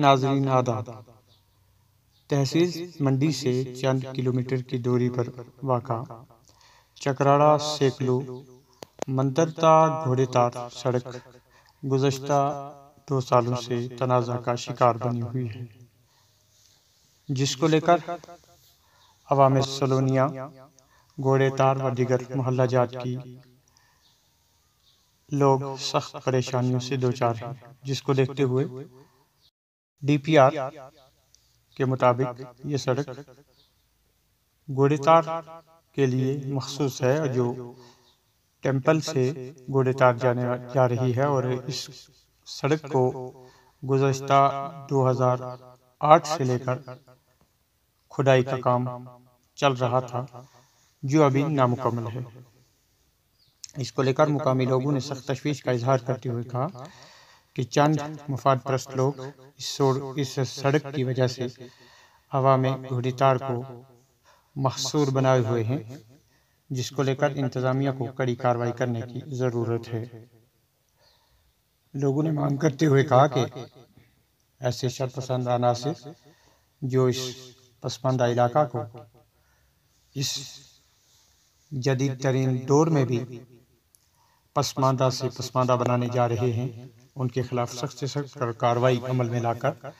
नाजरीन आदाब, तहसील मंडी से चंद किलोमीटर की दूरी पर वाक़ा चकराड़ा सेकलू मंदरता घोड़ेतार सड़क गुज़श्ता 2 सालों से तनाज़ा का शिकार बनी हुई है, जिसको लेकर अवाम सलोनिया घोड़ेतार व दीगर मोहल्ला जात की लोग सख्त परेशानियों से दो चार हैं, जिसको देखते हुए DPR के मुताबिक ये सड़क घोड़ेतार के लिए मखसूस है, जो टेंपल से घोड़ेतार जा रही है। और इस सड़क को गुज़श्ता 2008 से लेकर खुदाई का काम चल रहा था, जो अभी नामुकम्मल है। इसको लेकर मुकामी लोगों ने सख्त तशवीश का इजहार करते हुए कहा कि चंद मुफाद परस्त लोग इस सड़क की वजह से हवा में घोड़ेतार को महसूर बनाए हुए हैं, जिसको लेकर इंतज़ामिया को कड़ी कार्रवाई करने की ज़रूरत है। लोगों ने मांग करते हुए कहा कि ऐसे शरपसंद अनासिर जो इस पसमानदा इलाका को इस जदीद तरीन दौर में भी पसमानदा से पसमानदा बनाने जा रहे हैं, उनके खिलाफ सख्त से सख्त कार्रवाई अमल में लाकर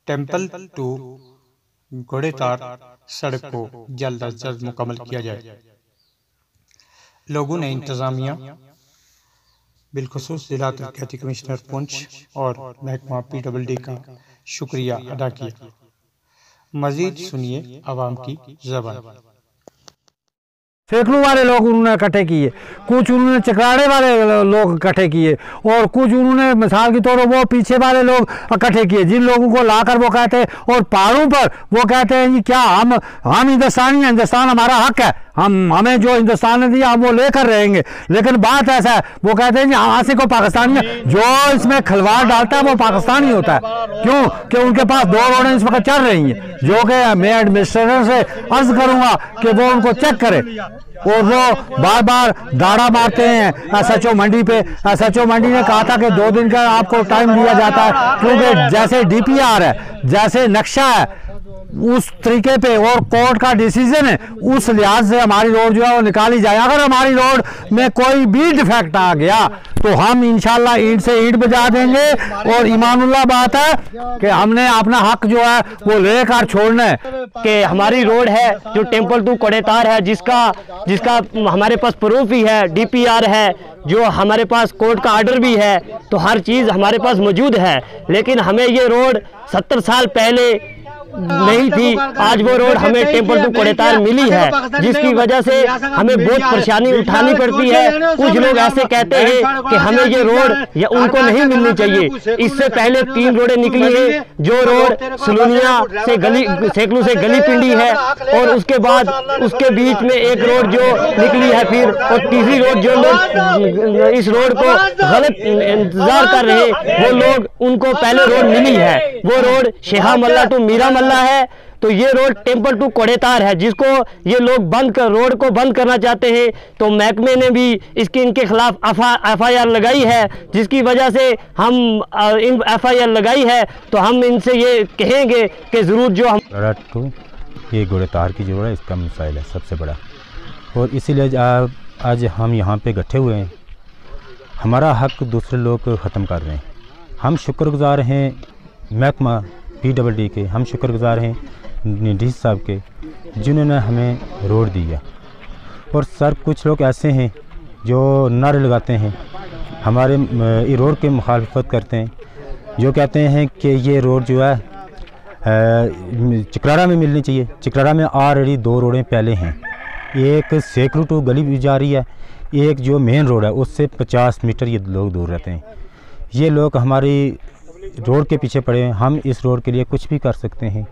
टेंपल टू घोड़ेतार सड़क को जल्द अज जल्द मुकम्मल किया जाए। लोगों ने इंतजामिया बिलखुसूस जिला तरक्याती कमिश्नर पुंछ और महकमा PWD का शुक्रिया अदा किया। मजीद सुनिए आवाम की ज़बान। सेकलू वाले लोग उन्होंने इकट्ठे किए, कुछ उन्होंने चकराड़े वाले लोग इकट्ठे किए, और कुछ उन्होंने मिसाल के तौर पर वो पीछे वाले लोग इकट्ठे किए, जिन लोगों को लाकर वो कहते हैं, और पहाड़ों पर वो कहते हैं जी क्या हम हिंदुस्तानी हैं, हिंदुस्तान हमारा हक है, हमें जो हिंदुस्तान ने दिया हम वो लेकर रहेंगे। लेकिन बात ऐसा है, वो कहते हैं जी यहाँ से को पाकिस्तानी है, जो इसमें खिलवाड़ डालता है वो पाकिस्तानी होता है। क्यों? कि उनके पास 2 रोडें इस वक्त चल रही हैं, जो कि मैं एडमिनिस्ट्रेटर से अर्ज करूंगा कि वो उनको चेक करे। और वो बार बार दाड़ा मारते हैं SHO मंडी पे। SHO मंडी ने कहा था कि 2 दिन का आपको टाइम दिया जाता है, क्योंकि जैसे DPR है, जैसे नक्शा है, उस तरीके पे और कोर्ट का डिसीजन है, उस लिहाज से हमारी रोड जो है वो निकाली जाए। अगर हमारी रोड में कोई भी डिफेक्ट आ गया तो हम इंशाल्लाह ईंट से ईंट बजा देंगे। और ईमानुल्लाह बात है कि हमने अपना हक जो है वो लेकर छोड़ना है। कि हमारी रोड है जो टेंपल टू घोड़ेतार है, जिसका हमारे पास प्रूफ भी है, DPR है, जो हमारे पास कोर्ट का ऑर्डर भी है, तो हर चीज़ हमारे पास मौजूद है। लेकिन हमें ये रोड 70 साल पहले नहीं थी, आज वो रोड हमें टेंपल टू घोड़ेतार मिली है, जिसकी वजह से हमें बहुत परेशानी उठानी पड़ती है। कुछ लोग ऐसे कहते हैं कि हमें ये रोड या उनको नहीं मिलनी चाहिए। इससे पहले 3 रोडें निकली हैं, जो रोड सलोनिया से सेकलू से गली पिंडी है, और उसके बाद उसके बीच में एक रोड जो निकली है फिर, और तीसरी रोड जो लोग इस रोड को गलत इंतजार कर रहे वो लोग, उनको पहले रोड मिली है, वो रोड शेहा मल्ला टू मीरा मल्ला है। तो ये रोड टेंपल टू घोड़ेतार है, जिसको ये लोग रोड को बंद करना चाहते हैं। तो महकमे ने भी इनके खिलाफ FIR लगाई है, जिसकी वजह से हम FIR लगाई है, तो हम इनसे ये कहेंगे कि ज़रूर जो हम ये घोड़ेतार की जो है इसका मसाइल है सबसे बड़ा, और इसीलिए आज हम यहाँ पे इकट्ठे हुए हैं। हमारा हक दूसरे लोग ख़त्म कर रहे हैं। हम शुक्रगुजार हैं महकमा PWD के, हम शुक्रगुजार हैं DC साहब के, जिन्होंने हमें रोड दिया। और सर कुछ लोग ऐसे हैं जो नारे लगाते हैं, हमारे रोड के मुखालफत करते हैं, जो कहते हैं कि ये रोड जो है चकराड़ा में मिलनी चाहिए। चकराड़ा में ऑलरेडी 2 रोडें पहले हैं, एक सेकलू टू गली भी जा रही है, एक जो मेन रोड है उससे 50 मीटर ये लोग दूर रहते हैं। ये लोग हमारी रोड के पीछे पड़े हैं, हम इस रोड के लिए कुछ भी कर सकते हैं।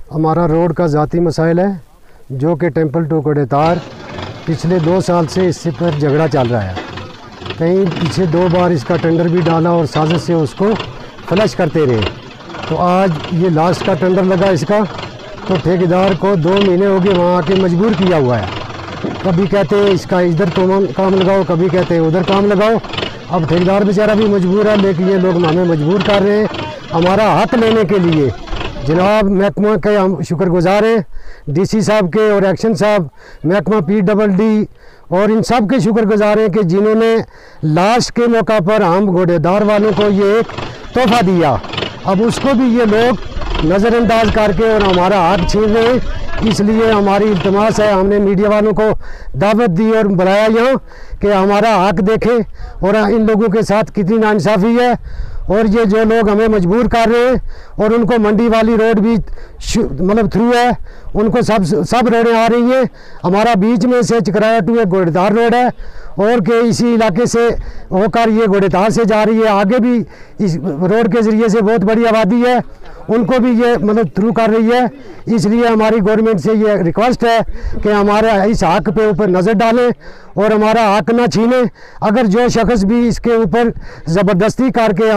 हमारा रोड का ज़ाती मसाइल है, जो कि टेंपल टू घोड़ेतार पिछले 2 साल से इससे पर झगड़ा चल रहा है। कहीं पीछे 2 बार इसका टेंडर भी डाला और साजिश से उसको फ्लश करते रहे। तो आज ये लास्ट का टेंडर लगा इसका, तो ठेकेदार को 2 महीने हो गए वहाँ आके मजबूर किया हुआ है। कभी कहते हैं इसका इधर काम लगाओ, कभी कहते हैं उधर काम लगाओ। अब ठेकेदार बेचारा भी मजबूर है, लेकिन ये लोग हमें मजबूर कर रहे हैं हमारा हक लेने के लिए। जनाब महकमा के हम शुक्रगुजार हैं, डीसी साहब के और एक्शन साहब, महकमा PWD और इन सब के शुक्रगुजार हैं कि जिन्होंने लास्ट के मौका पर हम घोड़ेदार वालों को ये एक तोहफा दिया। अब उसको भी ये लोग नज़रअंदाज करके और हमारा हक छीन रहे हैं। इसलिए हमारी इल्तमास है, हमने मीडिया वालों को दावत दी और बुलाया यहाँ कि हमारा हक देखें और इन लोगों के साथ कितनी नाइंसाफ़ी है। और ये जो लोग हमें मजबूर कर रहे हैं और उनको मंडी वाली रोड भी मतलब थ्रू है, उनको सब रोडें आ रही हैं। हमारा बीच में से चकराया टू एक घोड़ेदार रोड है और के इसी इलाके से होकर ये घोड़ेदार से जा रही है। आगे भी इस रोड के ज़रिए से बहुत बड़ी आबादी है, उनको भी ये मतलब थ्रू कर रही है। इसलिए हमारी गवर्नमेंट से ये रिक्वेस्ट है कि हमारे इस हक पे ऊपर नज़र डालें और हमारा हक ना छीनें। अगर जो शख्स भी इसके ऊपर ज़बरदस्ती करके